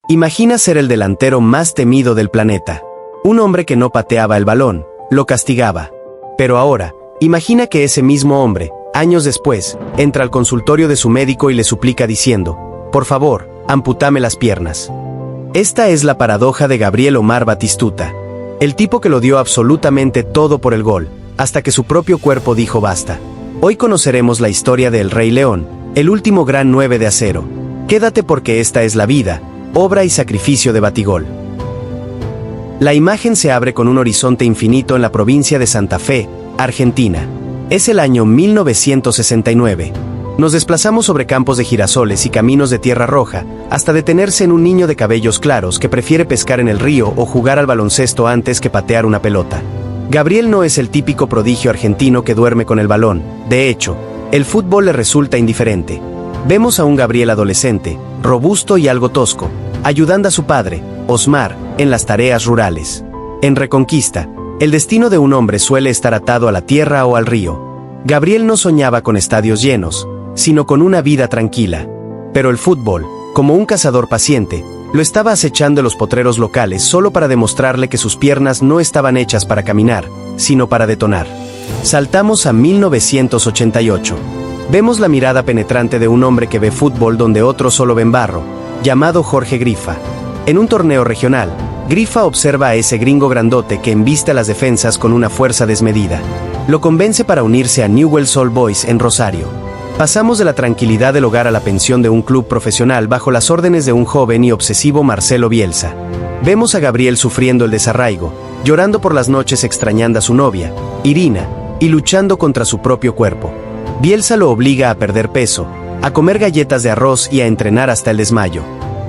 Imagina ser el delantero más temido del planeta. Un hombre que no pateaba el balón, lo castigaba. Pero ahora, imagina que ese mismo hombre, años después, entra al consultorio de su médico y le suplica diciendo: por favor, amputame las piernas. Esta es la paradoja de Gabriel Omar Batistuta. El tipo que lo dio absolutamente todo por el gol, hasta que su propio cuerpo dijo basta. Hoy conoceremos la historia de El Rey León, el último gran 9 de acero. Quédate porque esta es la vida, obra y sacrificio de Batigol. La imagen se abre con un horizonte infinito en la provincia de Santa Fe, Argentina. Es el año 1969. Nos desplazamos sobre campos de girasoles y caminos de tierra roja, hasta detenerse en un niño de cabellos claros que prefiere pescar en el río o jugar al baloncesto antes que patear una pelota. Gabriel no es el típico prodigio argentino que duerme con el balón. De hecho, el fútbol le resulta indiferente. Vemos a un Gabriel adolescente, robusto y algo tosco, ayudando a su padre, Osmar, en las tareas rurales. En Reconquista, el destino de un hombre suele estar atado a la tierra o al río. Gabriel no soñaba con estadios llenos, sino con una vida tranquila. Pero el fútbol, como un cazador paciente, lo estaba acechando en los potreros locales solo para demostrarle que sus piernas no estaban hechas para caminar, sino para detonar. Saltamos a 1988. Vemos la mirada penetrante de un hombre que ve fútbol donde otros solo ven barro, llamado Jorge Grifa. En un torneo regional, Grifa observa a ese gringo grandote que embiste a las defensas con una fuerza desmedida. Lo convence para unirse a Newell's Old Boys en Rosario. Pasamos de la tranquilidad del hogar a la pensión de un club profesional bajo las órdenes de un joven y obsesivo Marcelo Bielsa. Vemos a Gabriel sufriendo el desarraigo, llorando por las noches extrañando a su novia, Irina, y luchando contra su propio cuerpo. Bielsa lo obliga a perder peso, a comer galletas de arroz y a entrenar hasta el desmayo.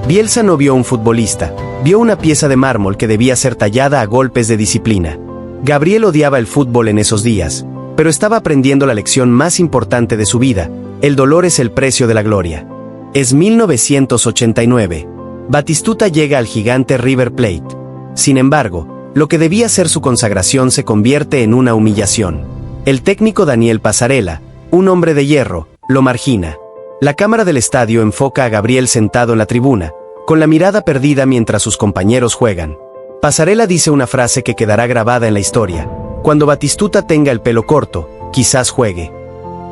Bielsa no vio un futbolista, vio una pieza de mármol que debía ser tallada a golpes de disciplina. Gabriel odiaba el fútbol en esos días, pero estaba aprendiendo la lección más importante de su vida: el dolor es el precio de la gloria. Es 1989. Batistuta llega al gigante River Plate. Sin embargo, lo que debía ser su consagración se convierte en una humillación. El técnico Daniel Passarella, un hombre de hierro, lo margina. La cámara del estadio enfoca a Gabriel sentado en la tribuna, con la mirada perdida mientras sus compañeros juegan. Passarella dice una frase que quedará grabada en la historia: cuando Batistuta tenga el pelo corto, quizás juegue.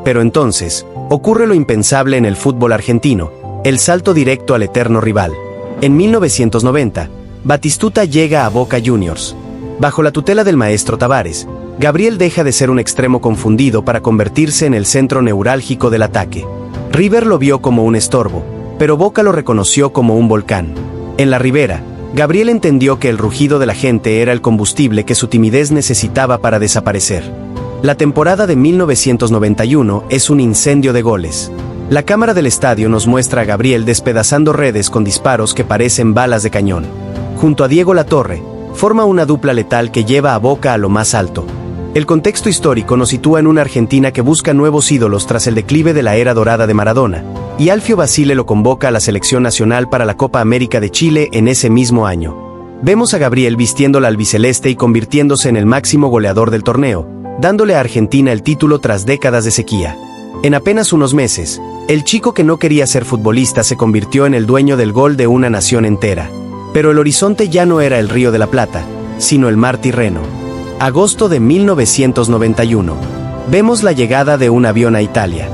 Pero entonces, ocurre lo impensable en el fútbol argentino, el salto directo al eterno rival. En 1990, Batistuta llega a Boca Juniors. Bajo la tutela del maestro Tavares, Gabriel deja de ser un extremo confundido para convertirse en el centro neurálgico del ataque. River lo vio como un estorbo, pero Boca lo reconoció como un volcán. En la Ribera, Gabriel entendió que el rugido de la gente era el combustible que su timidez necesitaba para desaparecer. La temporada de 1991 es un incendio de goles. La cámara del estadio nos muestra a Gabriel despedazando redes con disparos que parecen balas de cañón. Junto a Diego Latorre, forma una dupla letal que lleva a Boca a lo más alto. El contexto histórico nos sitúa en una Argentina que busca nuevos ídolos tras el declive de la era dorada de Maradona, y Alfio Basile lo convoca a la selección nacional para la Copa América de Chile en ese mismo año. Vemos a Gabriel vistiendo la albiceleste y convirtiéndose en el máximo goleador del torneo, dándole a Argentina el título tras décadas de sequía. En apenas unos meses, el chico que no quería ser futbolista se convirtió en el dueño del gol de una nación entera. Pero el horizonte ya no era el Río de la Plata, sino el mar Tirreno. Agosto de 1991. Vemos la llegada de un avión a Italia.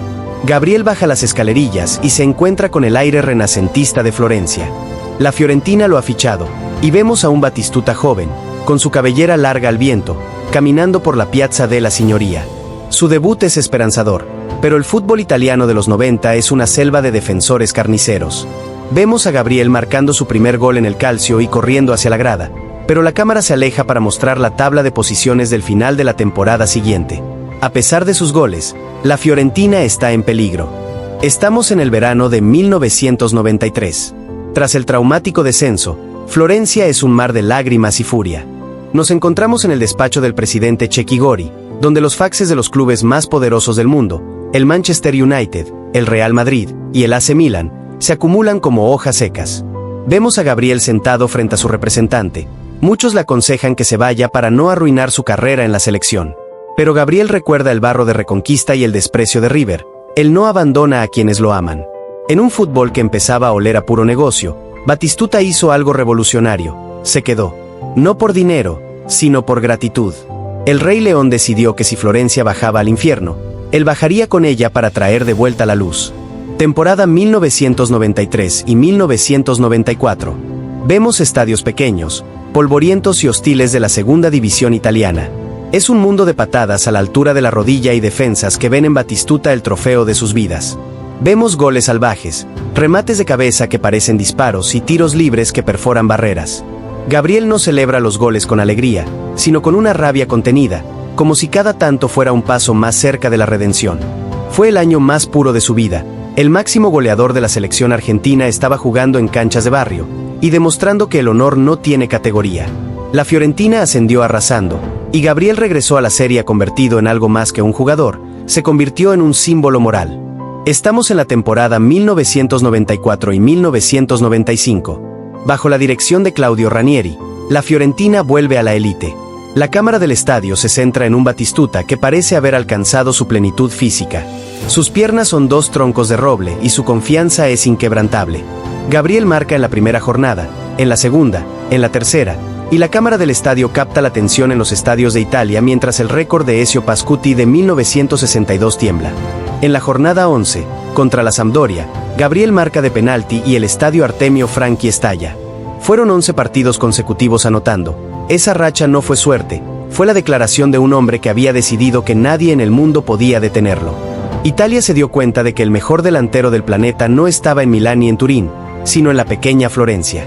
Gabriel baja las escalerillas y se encuentra con el aire renacentista de Florencia. La Fiorentina lo ha fichado, y vemos a un Batistuta joven, con su cabellera larga al viento, caminando por la Piazza della Signoria. Su debut es esperanzador, pero el fútbol italiano de los 90 es una selva de defensores carniceros. Vemos a Gabriel marcando su primer gol en el Calcio y corriendo hacia la grada, pero la cámara se aleja para mostrar la tabla de posiciones del final de la temporada siguiente. A pesar de sus goles, la Fiorentina está en peligro. Estamos en el verano de 1993. Tras el traumático descenso, Florencia es un mar de lágrimas y furia. Nos encontramos en el despacho del presidente Chechi Gori, donde los faxes de los clubes más poderosos del mundo, el Manchester United, el Real Madrid y el AC Milan, se acumulan como hojas secas. Vemos a Gabriel sentado frente a su representante. Muchos le aconsejan que se vaya para no arruinar su carrera en la selección. Pero Gabriel recuerda el barro de Reconquista y el desprecio de River. Él no abandona a quienes lo aman. En un fútbol que empezaba a oler a puro negocio, Batistuta hizo algo revolucionario, se quedó. No por dinero, sino por gratitud. El Rey León decidió que si Florencia bajaba al infierno, él bajaría con ella para traer de vuelta la luz. Temporada 1993 y 1994. Vemos estadios pequeños, polvorientos y hostiles de la segunda división italiana. Es un mundo de patadas a la altura de la rodilla y defensas que ven en Batistuta el trofeo de sus vidas. Vemos goles salvajes, remates de cabeza que parecen disparos y tiros libres que perforan barreras. Gabriel no celebra los goles con alegría, sino con una rabia contenida, como si cada tanto fuera un paso más cerca de la redención. Fue el año más puro de su vida. El máximo goleador de la selección argentina estaba jugando en canchas de barrio, y demostrando que el honor no tiene categoría. La Fiorentina ascendió arrasando, y Gabriel regresó a la serie convertido en algo más que un jugador, se convirtió en un símbolo moral. Estamos en la temporada 1994 y 1995. Bajo la dirección de Claudio Ranieri, la Fiorentina vuelve a la élite. La cámara del estadio se centra en un Batistuta que parece haber alcanzado su plenitud física. Sus piernas son 2 troncos de roble y su confianza es inquebrantable. Gabriel marca en la primera jornada, en la segunda, en la tercera, y la cámara del estadio capta la atención en los estadios de Italia mientras el récord de Ezio Pascuti de 1962 tiembla. En la jornada 11, contra la Sampdoria, Gabriel marca de penalti y el estadio Artemio Franchi estalla. Fueron 11 partidos consecutivos anotando. Esa racha no fue suerte, fue la declaración de un hombre que había decidido que nadie en el mundo podía detenerlo. Italia se dio cuenta de que el mejor delantero del planeta no estaba en Milán ni en Turín, sino en la pequeña Florencia.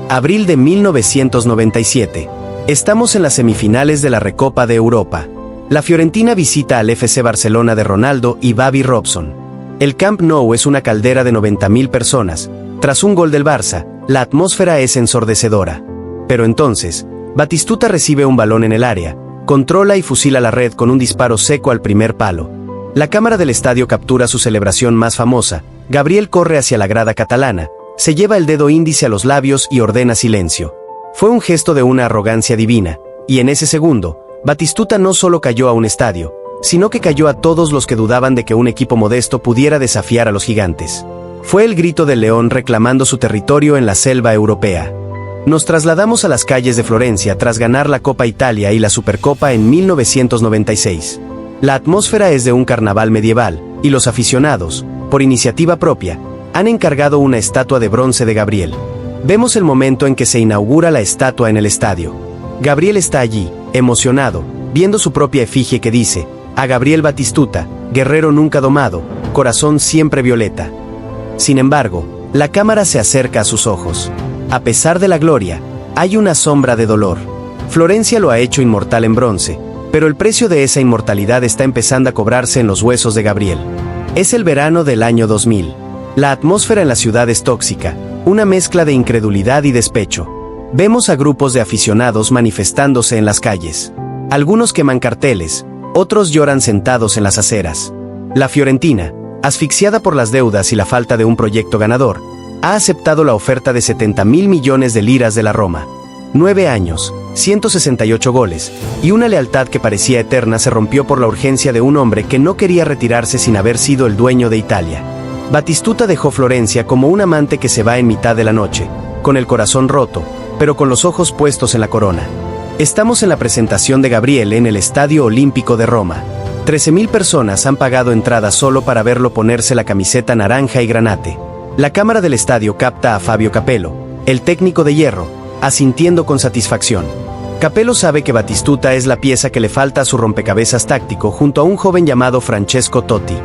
Abril de 1997. Estamos en las semifinales de la Recopa de Europa. La Fiorentina visita al FC Barcelona de Ronaldo y Bobby Robson. El Camp Nou es una caldera de 90.000 personas. Tras un gol del Barça, la atmósfera es ensordecedora. Pero entonces, Batistuta recibe un balón en el área, controla y fusila la red con un disparo seco al primer palo. La cámara del estadio captura su celebración más famosa. Gabriel corre hacia la grada catalana, se lleva el dedo índice a los labios y ordena silencio. Fue un gesto de una arrogancia divina, y en ese segundo, Batistuta no solo cayó a un estadio, sino que cayó a todos los que dudaban de que un equipo modesto pudiera desafiar a los gigantes. Fue el grito del león reclamando su territorio en la selva europea. Nos trasladamos a las calles de Florencia tras ganar la Copa Italia y la Supercopa en 1996. La atmósfera es de un carnaval medieval, y los aficionados, por iniciativa propia, han encargado una estatua de bronce de Gabriel. Vemos el momento en que se inaugura la estatua en el estadio. Gabriel está allí, emocionado, viendo su propia efigie que dice: a Gabriel Batistuta, guerrero nunca domado, corazón siempre violeta. Sin embargo, la cámara se acerca a sus ojos. A pesar de la gloria, hay una sombra de dolor. Florencia lo ha hecho inmortal en bronce, pero el precio de esa inmortalidad está empezando a cobrarse en los huesos de Gabriel. Es el verano del año 2000. La atmósfera en la ciudad es tóxica, una mezcla de incredulidad y despecho. Vemos a grupos de aficionados manifestándose en las calles. Algunos queman carteles, otros lloran sentados en las aceras. La Fiorentina, asfixiada por las deudas y la falta de un proyecto ganador, ha aceptado la oferta de 70.000 millones de liras de la Roma. 9 años, 168 goles, y una lealtad que parecía eterna se rompió por la urgencia de un hombre que no quería retirarse sin haber sido el dueño de Italia. Batistuta dejó Florencia como un amante que se va en mitad de la noche, con el corazón roto, pero con los ojos puestos en la corona. Estamos en la presentación de Gabriel en el Estadio Olímpico de Roma. 13.000 personas han pagado entrada solo para verlo ponerse la camiseta naranja y granate. La cámara del estadio capta a Fabio Capello, el técnico de hierro, asintiendo con satisfacción. Capello sabe que Batistuta es la pieza que le falta a su rompecabezas táctico junto a un joven llamado Francesco Totti.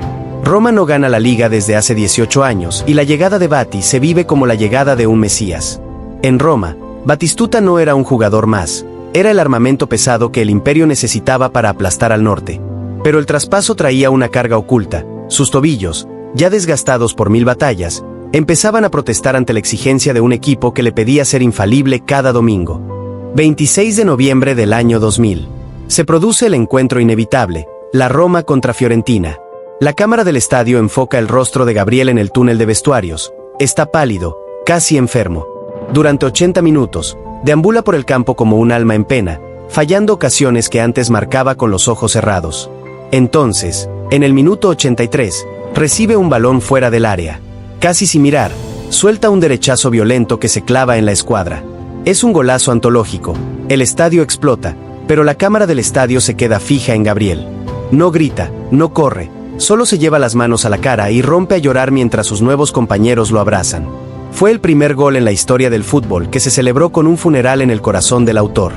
Roma no gana la liga desde hace 18 años y la llegada de Bati se vive como la llegada de un mesías. En Roma, Batistuta no era un jugador más, era el armamento pesado que el imperio necesitaba para aplastar al norte. Pero el traspaso traía una carga oculta. Sus tobillos, ya desgastados por 1000 batallas, empezaban a protestar ante la exigencia de un equipo que le pedía ser infalible cada domingo. 26 de noviembre del año 2000. Se produce el encuentro inevitable, la Roma contra Fiorentina. La cámara del estadio enfoca el rostro de Gabriel en el túnel de vestuarios. Está pálido, casi enfermo. Durante 80 minutos, deambula por el campo como un alma en pena, fallando ocasiones que antes marcaba con los ojos cerrados. Entonces, en el minuto 83, recibe un balón fuera del área. Casi sin mirar, Suelta un derechazo violento que se clava en la escuadra. Es un golazo antológico. El estadio explota, pero la cámara del estadio se queda fija en Gabriel. No grita, no corre, solo se lleva las manos a la cara y rompe a llorar mientras sus nuevos compañeros lo abrazan. Fue el primer gol en la historia del fútbol que se celebró con un funeral en el corazón del autor.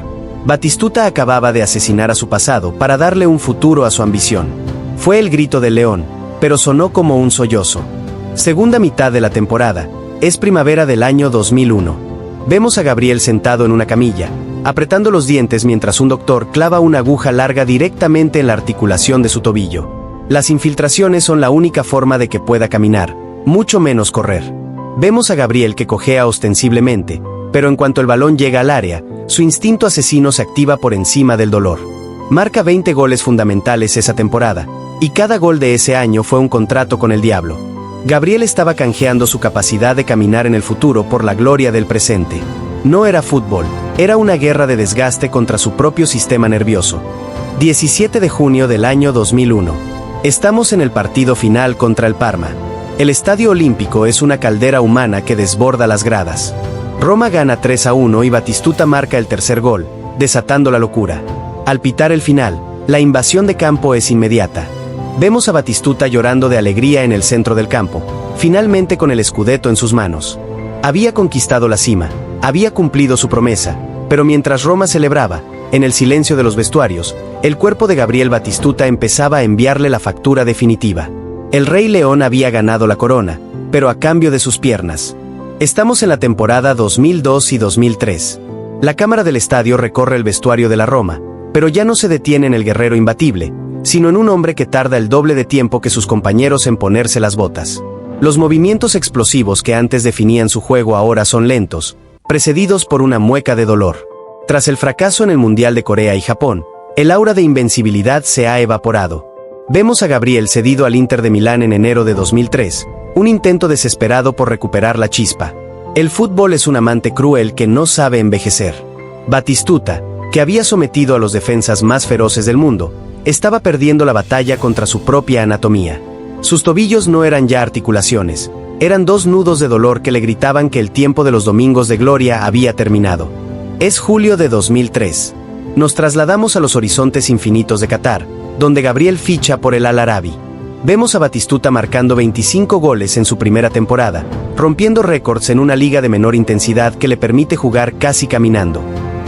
Batistuta acababa de asesinar a su pasado para darle un futuro a su ambición. Fue el grito del león, pero sonó como un sollozo. Segunda mitad de la temporada. Es primavera del año 2001. Vemos a Gabriel sentado en una camilla, apretando los dientes mientras un doctor clava una aguja larga directamente en la articulación de su tobillo. Las infiltraciones son la única forma de que pueda caminar, mucho menos correr. Vemos a Gabriel que cojea ostensiblemente, pero en cuanto el balón llega al área, su instinto asesino se activa por encima del dolor. Marca 20 goles fundamentales esa temporada, y cada gol de ese año fue un contrato con el diablo. Gabriel estaba canjeando su capacidad de caminar en el futuro por la gloria del presente. No era fútbol, era una guerra de desgaste contra su propio sistema nervioso. 17 de junio del año 2001. Estamos en el partido final contra el Parma. El Estadio Olímpico es una caldera humana que desborda las gradas. Roma gana 3-1 y Batistuta marca el tercer gol, desatando la locura. Al pitar el final, la invasión de campo es inmediata. Vemos a Batistuta llorando de alegría en el centro del campo, finalmente con el scudetto en sus manos. Había conquistado la cima, había cumplido su promesa, pero mientras Roma celebraba, en el silencio de los vestuarios, el cuerpo de Gabriel Batistuta empezaba a enviarle la factura definitiva. El Rey León había ganado la corona, pero a cambio de sus piernas. Estamos en la temporada 2002 y 2003. La cámara del estadio recorre el vestuario de la Roma, pero ya no se detiene en el guerrero imbatible, sino en un hombre que tarda el doble de tiempo que sus compañeros en ponerse las botas. Los movimientos explosivos que antes definían su juego ahora son lentos, precedidos por una mueca de dolor. Tras el fracaso en el Mundial de Corea y Japón, el aura de invencibilidad se ha evaporado. Vemos a Gabriel cedido al Inter de Milán en enero de 2003, un intento desesperado por recuperar la chispa. El fútbol es un amante cruel que no sabe envejecer. Batistuta, que había sometido a los defensas más feroces del mundo, estaba perdiendo la batalla contra su propia anatomía. Sus tobillos no eran ya articulaciones, eran dos nudos de dolor que le gritaban que el tiempo de los domingos de gloria había terminado. Es julio de 2003. Nos trasladamos a los horizontes infinitos de Qatar, donde Gabriel ficha por el Al-Arabi. Vemos a Batistuta marcando 25 goles en su primera temporada, rompiendo récords en una liga de menor intensidad que le permite jugar casi caminando.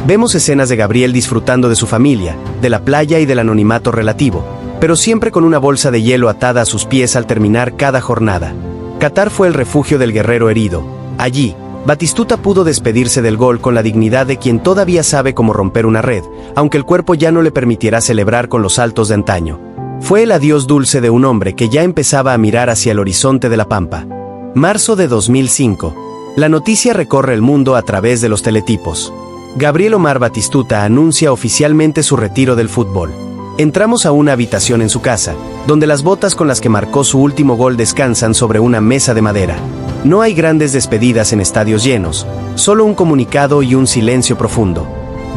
Vemos escenas de Gabriel disfrutando de su familia, de la playa y del anonimato relativo, pero siempre con una bolsa de hielo atada a sus pies al terminar cada jornada. Qatar fue el refugio del guerrero herido. Allí, Batistuta pudo despedirse del gol con la dignidad de quien todavía sabe cómo romper una red, aunque el cuerpo ya no le permitirá celebrar con los saltos de antaño. Fue el adiós dulce de un hombre que ya empezaba a mirar hacia el horizonte de la pampa. Marzo de 2005. La noticia recorre el mundo a través de los teletipos. Gabriel Omar Batistuta anuncia oficialmente su retiro del fútbol. Entramos a una habitación en su casa, donde las botas con las que marcó su último gol descansan sobre una mesa de madera. No hay grandes despedidas en estadios llenos, solo un comunicado y un silencio profundo.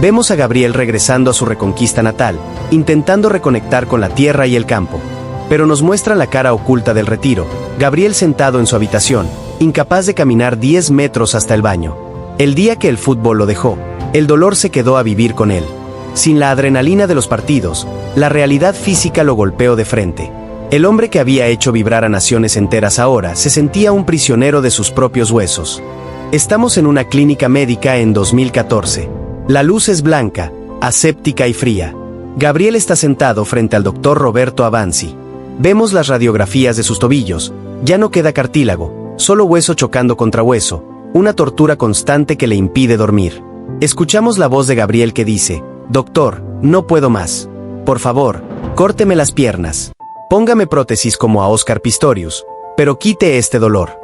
Vemos a Gabriel regresando a su reconquista natal, intentando reconectar con la tierra y el campo. Pero nos muestra la cara oculta del retiro, Gabriel sentado en su habitación, incapaz de caminar 10 metros hasta el baño. El día que el fútbol lo dejó, el dolor se quedó a vivir con él. Sin la adrenalina de los partidos, la realidad física lo golpeó de frente. El hombre que había hecho vibrar a naciones enteras ahora se sentía un prisionero de sus propios huesos. Estamos en una clínica médica en 2014. La luz es blanca, aséptica y fría. Gabriel está sentado frente al doctor Roberto Avanzi. Vemos las radiografías de sus tobillos. Ya no queda cartílago, solo hueso chocando contra hueso, una tortura constante que le impide dormir. Escuchamos la voz de Gabriel que dice: «Doctor, no puedo más. Por favor, córteme las piernas. Póngame prótesis como a Oscar Pistorius, pero quite este dolor».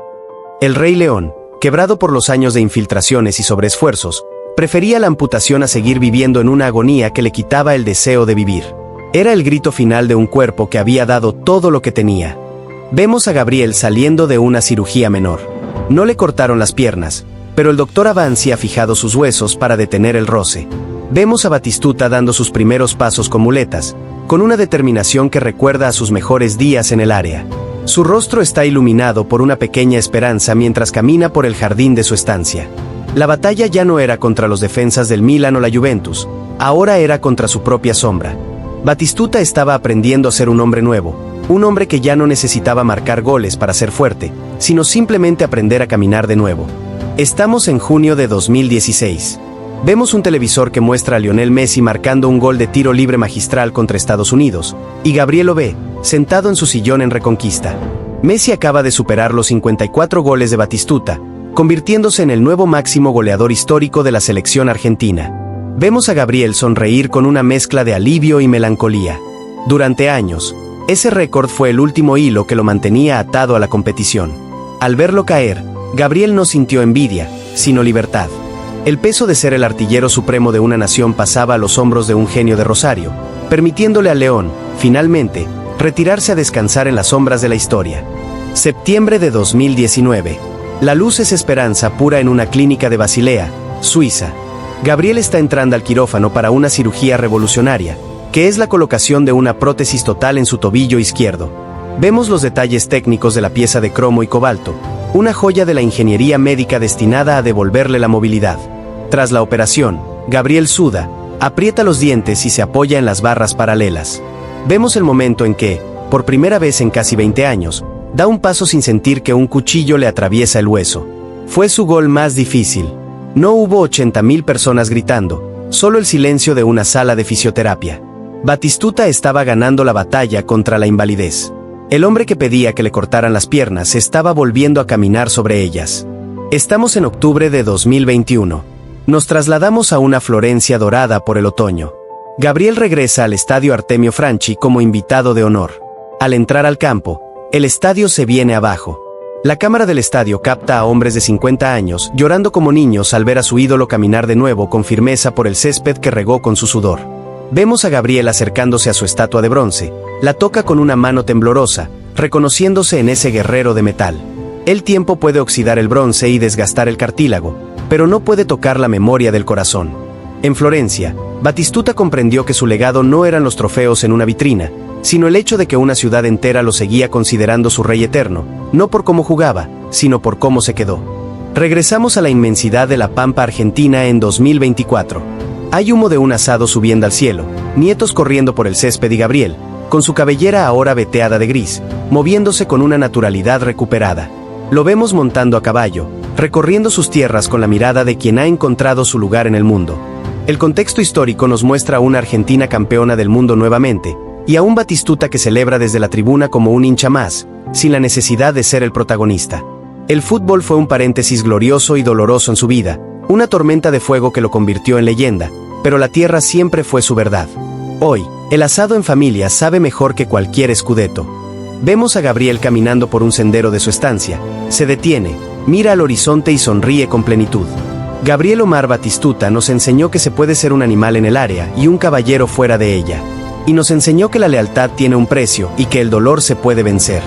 El Rey León, quebrado por los años de infiltraciones y sobreesfuerzos, prefería la amputación a seguir viviendo en una agonía que le quitaba el deseo de vivir. Era el grito final de un cuerpo que había dado todo lo que tenía. Vemos a Gabriel saliendo de una cirugía menor. No le cortaron las piernas, pero el doctor Avanzi ha fijado sus huesos para detener el roce. Vemos a Batistuta dando sus primeros pasos con muletas, con una determinación que recuerda a sus mejores días en el área. Su rostro está iluminado por una pequeña esperanza mientras camina por el jardín de su estancia. La batalla ya no era contra los defensas del Milan o la Juventus, ahora era contra su propia sombra. Batistuta estaba aprendiendo a ser un hombre nuevo, un hombre que ya no necesitaba marcar goles para ser fuerte, sino simplemente aprender a caminar de nuevo. Estamos en junio de 2016. Vemos un televisor que muestra a Lionel Messi marcando un gol de tiro libre magistral contra Estados Unidos, y Gabriel lo ve, sentado en su sillón en Reconquista. Messi acaba de superar los 54 goles de Batistuta, convirtiéndose en el nuevo máximo goleador histórico de la selección argentina. Vemos a Gabriel sonreír con una mezcla de alivio y melancolía. Durante años, ese récord fue el último hilo que lo mantenía atado a la competición. Al verlo caer, Gabriel no sintió envidia, sino libertad. El peso de ser el artillero supremo de una nación pasaba a los hombros de un genio de Rosario, permitiéndole al León, finalmente, retirarse a descansar en las sombras de la historia. Septiembre de 2019. La luz es esperanza pura en una clínica de Basilea, Suiza. Gabriel está entrando al quirófano para una cirugía revolucionaria, que es la colocación de una prótesis total en su tobillo izquierdo. Vemos los detalles técnicos de la pieza de cromo y cobalto, una joya de la ingeniería médica destinada a devolverle la movilidad. Tras la operación, Gabriel suda, aprieta los dientes y se apoya en las barras paralelas. Vemos el momento en que, por primera vez en casi 20 años, da un paso sin sentir que un cuchillo le atraviesa el hueso. Fue su gol más difícil. No hubo 80.000 personas gritando, solo el silencio de una sala de fisioterapia. Batistuta estaba ganando la batalla contra la invalidez. El hombre que pedía que le cortaran las piernas estaba volviendo a caminar sobre ellas. Estamos en octubre de 2021. Nos trasladamos a una Florencia dorada por el otoño. Gabriel regresa al estadio Artemio Franchi como invitado de honor. Al entrar al campo, el estadio se viene abajo. La cámara del estadio capta a hombres de 50 años llorando como niños al ver a su ídolo caminar de nuevo con firmeza por el césped que regó con su sudor. Vemos a Gabriel acercándose a su estatua de bronce, la toca con una mano temblorosa, reconociéndose en ese guerrero de metal. El tiempo puede oxidar el bronce y desgastar el cartílago, pero no puede tocar la memoria del corazón. En Florencia, Batistuta comprendió que su legado no eran los trofeos en una vitrina, sino el hecho de que una ciudad entera lo seguía considerando su rey eterno, no por cómo jugaba, sino por cómo se quedó. Regresamos a la inmensidad de la Pampa Argentina en 2024. Hay humo de un asado subiendo al cielo, nietos corriendo por el césped y Gabriel, con su cabellera ahora veteada de gris, moviéndose con una naturalidad recuperada. Lo vemos montando a caballo, recorriendo sus tierras con la mirada de quien ha encontrado su lugar en el mundo. El contexto histórico nos muestra a una Argentina campeona del mundo nuevamente, y a un Batistuta que celebra desde la tribuna como un hincha más, sin la necesidad de ser el protagonista. El fútbol fue un paréntesis glorioso y doloroso en su vida, una tormenta de fuego que lo convirtió en leyenda, pero la tierra siempre fue su verdad. Hoy, el asado en familia sabe mejor que cualquier scudetto. Vemos a Gabriel caminando por un sendero de su estancia, se detiene, mira al horizonte y sonríe con plenitud. Gabriel Omar Batistuta nos enseñó que se puede ser un animal en el área y un caballero fuera de ella. Y nos enseñó que la lealtad tiene un precio y que el dolor se puede vencer.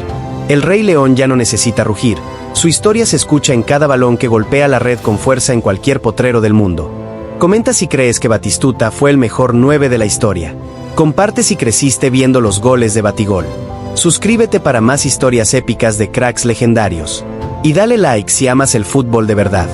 El Rey León ya no necesita rugir, su historia se escucha en cada balón que golpea la red con fuerza en cualquier potrero del mundo. Comenta si crees que Batistuta fue el mejor 9 de la historia. Comparte si creciste viendo los goles de Batigol. Suscríbete para más historias épicas de cracks legendarios. Y dale like si amas el fútbol de verdad.